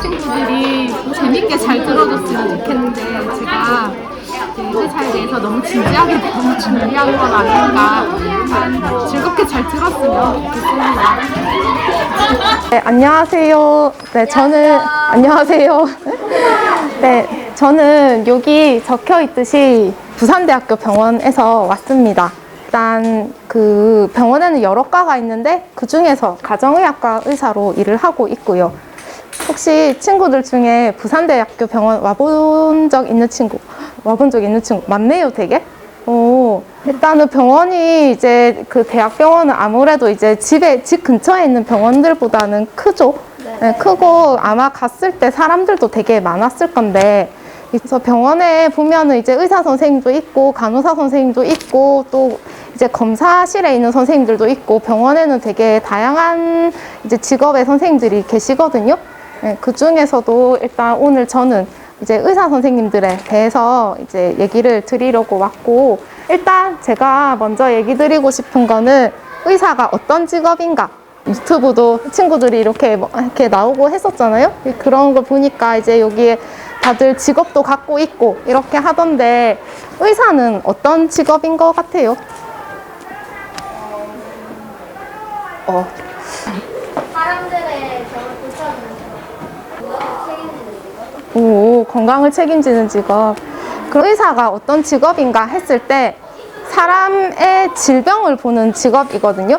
친구들이 재밌게 잘 들어줬으면 좋겠는데 제가 회사에 대해서 너무 진지하게 너무 준비한 건 아닌가. 즐겁게 잘 들었으면 좋겠습니다. 네, 안녕하세요. 네, 안녕하세요. 네, 저는 여기 적혀 있듯이 부산대학교 병원에서 왔습니다. 일단 그 병원에는 여러 과가 있는데 그 중에서 가정의학과 의사로 일을 하고 있고요. 혹시 친구들 중에 부산대학교 병원 와본 적 있는 친구 많네요, 되게? 일단은 병원이 이제 그 대학병원은 아무래도 이제 집 근처에 있는 병원들보다는 크죠? 네, 크고 아마 갔을 때 사람들도 되게 많았을 건데, 그래서 병원에 보면은 이제 의사 선생님도 있고 간호사 선생님도 있고 또 이제 검사실에 있는 선생님들도 있고 병원에는 되게 다양한 이제 직업의 선생님들이 계시거든요. 네, 그 중에서도 일단 오늘 저는 이제 의사 선생님들에 대해서 이제 얘기를 드리려고 왔고, 일단 제가 먼저 얘기 드리고 싶은 거는 의사가 어떤 직업인가. 유튜브도 친구들이 이렇게 나오고 했었잖아요. 그런 걸 보니까 이제 여기에 다들 직업도 갖고 있고 이렇게 하던데, 의사는 어떤 직업인 것 같아요? 사람들의 건강을 책임지는 직업. 그럼 의사가 어떤 직업인가 했을 때 사람의 질병을 보는 직업이거든요.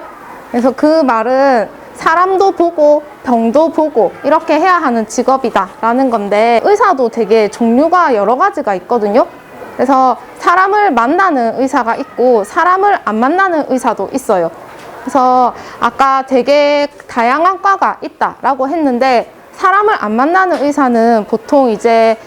그래서 그 말은 사람도 보고 병도 보고 이렇게 해야 하는 직업이다 라는 건데, 의사도 되게 종류가 여러 가지가 있거든요. 그래서 사람을 만나는 의사가 있고 사람을 안 만나는 의사도 있어요. 그래서 아까 되게 다양한 과가 있다라고 했는데, 사람을 안 만나는 의사는 보통 이제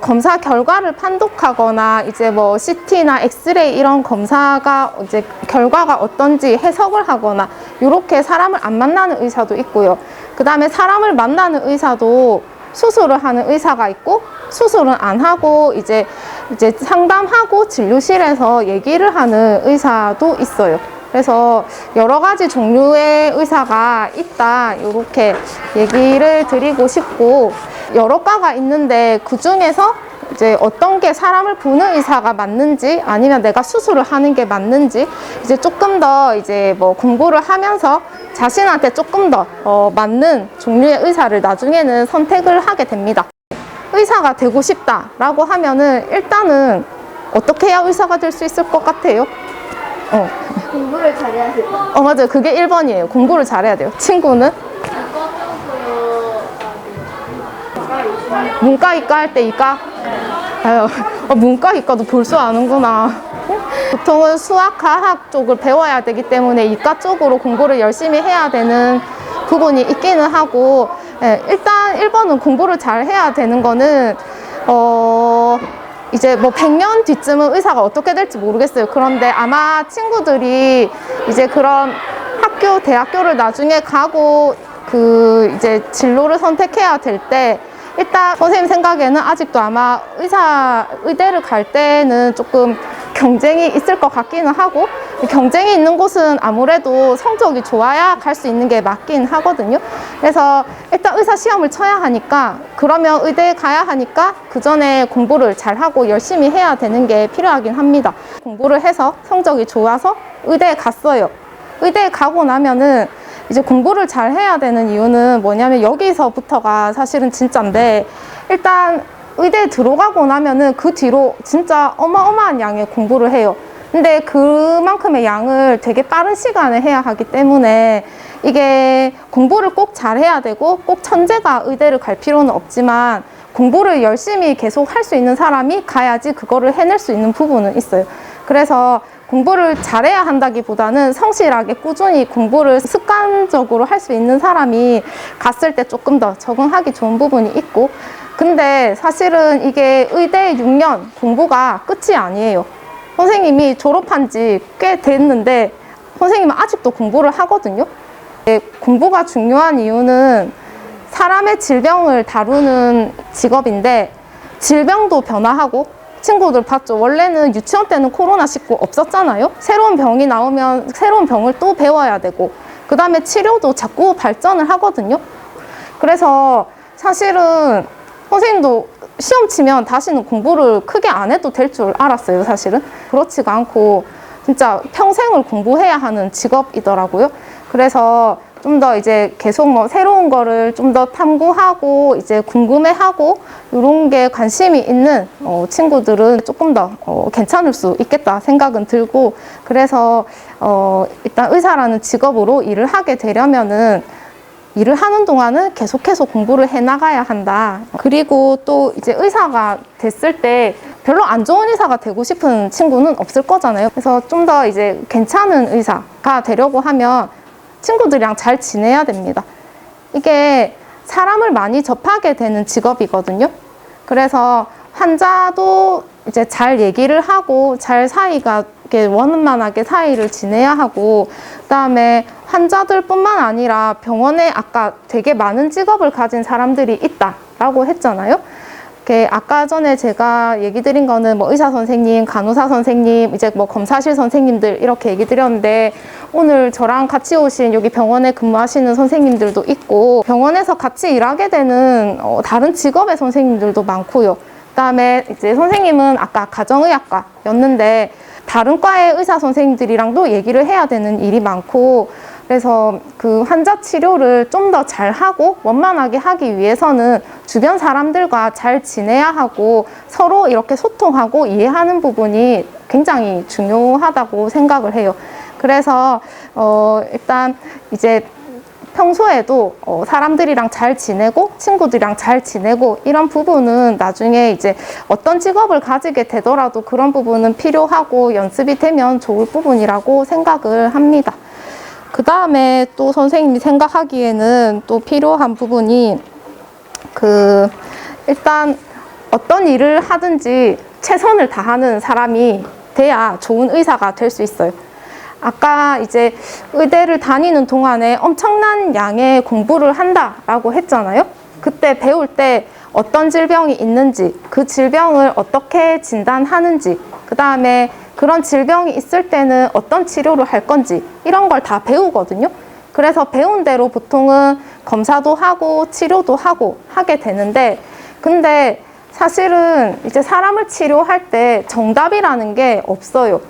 검사 결과를 판독하거나 이제 뭐 CT나 엑스레이 이런 검사가 이제 결과가 어떤지 해석을 하거나 이렇게 사람을 안 만나는 의사도 있고요. 그 다음에 사람을 만나는 의사도 수술을 하는 의사가 있고 수술은 안 하고 이제 상담하고 진료실에서 얘기를 하는 의사도 있어요. 그래서 여러 가지 종류의 의사가 있다, 이렇게 얘기를 드리고 싶고, 여러 과가 있는데 그 중에서 이제 어떤 게 사람을 보는 의사가 맞는지 아니면 내가 수술을 하는 게 맞는지 이제 조금 더 이제 뭐 공부를 하면서 자신한테 조금 더 맞는 종류의 의사를 나중에는 선택을 하게 됩니다. 의사가 되고 싶다라고 하면은 일단은 어떻게 해야 의사가 될 수 있을 것 같아요? 공부를 잘해야 돼. 맞아요. 그게 1번이에요. 공부를 잘해야 돼요. 친구는? 문과, 이과 할 때 이과? 아유, 문과, 이과도 볼 줄 아는구나. 보통은 수학, 과학 쪽을 배워야 되기 때문에 이과 쪽으로 공부를 열심히 해야 되는 부분이 있기는 하고, 일단 1번은 공부를 잘 해야 되는 거는, 이제 뭐 100년 뒤쯤은 의사가 어떻게 될지 모르겠어요. 그런데 아마 친구들이 이제 그런 대학교를 나중에 가고 이제 진로를 선택해야 될 때, 일단 선생님 생각에는 아직도 아마 의대를 갈 때는 조금 경쟁이 있을 것 같기는 하고, 경쟁이 있는 곳은 아무래도 성적이 좋아야 갈 수 있는 게 맞긴 하거든요. 그래서 일단 의사 시험을 쳐야 하니까, 그러면 의대에 가야 하니까 그 전에 공부를 잘하고 열심히 해야 되는 게 필요하긴 합니다. 공부를 해서 성적이 좋아서 의대에 갔어요. 의대에 가고 나면은 이제 공부를 잘 해야 되는 이유는 뭐냐면, 여기서부터가 사실은 진짜인데, 일단 의대에 들어가고 나면은 그 뒤로 진짜 어마어마한 양의 공부를 해요. 근데 그만큼의 양을 되게 빠른 시간에 해야 하기 때문에 이게 공부를 꼭 잘해야 되고, 꼭 천재가 의대를 갈 필요는 없지만 공부를 열심히 계속 할 수 있는 사람이 가야지 그거를 해낼 수 있는 부분은 있어요. 그래서 공부를 잘해야 한다기보다는 성실하게 꾸준히 공부를 습관적으로 할 수 있는 사람이 갔을 때 조금 더 적응하기 좋은 부분이 있고, 근데 사실은 이게 의대 6년 공부가 끝이 아니에요. 선생님이 졸업한 지 꽤 됐는데 선생님은 아직도 공부를 하거든요. 공부가 중요한 이유는 사람의 질병을 다루는 직업인데, 질병도 변화하고, 친구들 봤죠? 원래는 유치원 때는 코로나19 없었잖아요. 새로운 병이 나오면 새로운 병을 또 배워야 되고, 그 다음에 치료도 자꾸 발전을 하거든요. 그래서 사실은 선생님도 시험 치면 다시는 공부를 크게 안 해도 될 줄 알았어요, 사실은. 그렇지가 않고 진짜 평생을 공부해야 하는 직업이더라고요. 그래서 좀 더 이제 계속 뭐 새로운 거를 좀 더 탐구하고 이제 궁금해하고 이런 게 관심이 있는 친구들은 조금 더 괜찮을 수 있겠다 생각은 들고, 그래서 일단 의사라는 직업으로 일을 하게 되려면은 일을 하는 동안은 계속해서 공부를 해 나가야 한다. 그리고 또 이제 의사가 됐을 때 별로 안 좋은 의사가 되고 싶은 친구는 없을 거잖아요. 그래서 좀 더 이제 괜찮은 의사가 되려고 하면 친구들이랑 잘 지내야 됩니다. 이게 사람을 많이 접하게 되는 직업이거든요. 그래서 환자도 이제 잘 얘기를 하고 잘 사이가 이렇게 원만하게 사이를 지내야 하고, 그다음에 환자들뿐만 아니라 병원에 아까 되게 많은 직업을 가진 사람들이 있다라고 했잖아요. 아까 전에 제가 얘기 드린 거는 뭐 의사 선생님, 간호사 선생님, 이제 뭐 검사실 선생님들 이렇게 얘기 드렸는데, 오늘 저랑 같이 오신 여기 병원에 근무하시는 선생님들도 있고, 병원에서 같이 일하게 되는 다른 직업의 선생님들도 많고요. 그다음에 이제 선생님은 아까 가정의학과였는데 다른 과의 의사 선생님들이랑도 얘기를 해야 되는 일이 많고, 그래서 그 환자 치료를 좀 더 잘하고 원만하게 하기 위해서는 주변 사람들과 잘 지내야 하고 서로 이렇게 소통하고 이해하는 부분이 굉장히 중요하다고 생각을 해요. 그래서 일단 이제 평소에도 사람들이랑 잘 지내고 친구들이랑 잘 지내고 이런 부분은 나중에 이제 어떤 직업을 가지게 되더라도 그런 부분은 필요하고 연습이 되면 좋을 부분이라고 생각을 합니다. 그 다음에 또 선생님이 생각하기에는 또 필요한 부분이 일단 어떤 일을 하든지 최선을 다하는 사람이 돼야 좋은 의사가 될 수 있어요. 아까 이제 의대를 다니는 동안에 엄청난 양의 공부를 한다라고 했잖아요. 그때 배울 때 어떤 질병이 있는지, 그 질병을 어떻게 진단하는지, 그 다음에 그런 질병이 있을 때는 어떤 치료를 할 건지 이런 걸 다 배우거든요. 그래서 배운 대로 보통은 검사도 하고 치료도 하고 하게 되는데, 근데 사실은 이제 사람을 치료할 때 정답이라는 게 없어요.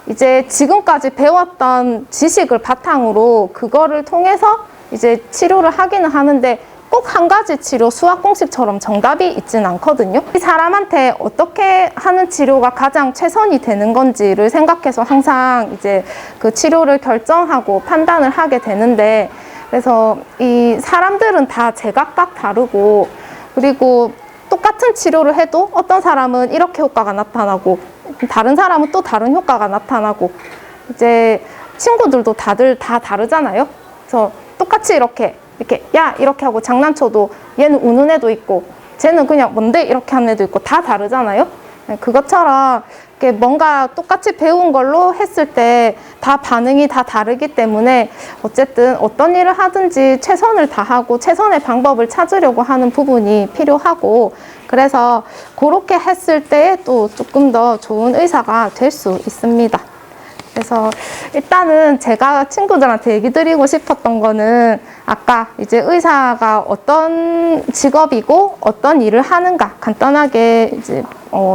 이제 지금까지 배웠던 지식을 바탕으로 그거를 통해서 이제 치료를 하기는 하는데 꼭 한 가지 치료, 수학 공식처럼 정답이 있진 않거든요. 이 사람한테 어떻게 하는 치료가 가장 최선이 되는 건지를 생각해서 항상 이제 그 치료를 결정하고 판단을 하게 되는데, 그래서 이 사람들은 다 제각각 다르고, 그리고 똑같은 치료를 해도 어떤 사람은 이렇게 효과가 나타나고 다른 사람은 또 다른 효과가 나타나고, 이제 친구들도 다들 다 다르잖아요. 그래서 똑같이 이렇게 야 이렇게 하고 장난쳐도 얘는 우는 애도 있고 쟤는 그냥 뭔데 이렇게 하는 애도 있고 다 다르잖아요. 그것처럼 이렇게 뭔가 똑같이 배운 걸로 했을 때 다 반응이 다 다르기 때문에 어쨌든 어떤 일을 하든지 최선을 다하고 최선의 방법을 찾으려고 하는 부분이 필요하고, 그래서 그렇게 했을 때 또 조금 더 좋은 의사가 될 수 있습니다. 그래서 일단은 제가 친구들한테 얘기 드리고 싶었던 거는 아까 이제 의사가 어떤 직업이고 어떤 일을 하는가 간단하게 이제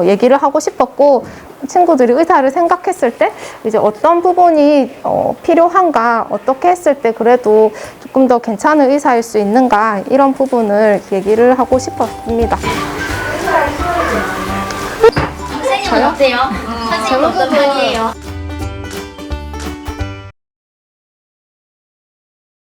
얘기를 하고 싶었고, 친구들이 의사를 생각했을 때 이제 어떤 부분이 필요한가, 어떻게 했을 때 그래도 조금 더 괜찮은 의사일 수 있는가, 이런 부분을 얘기를 하고 싶었습니다. 선생님은 어때요? 선생님 어떤 편이에요?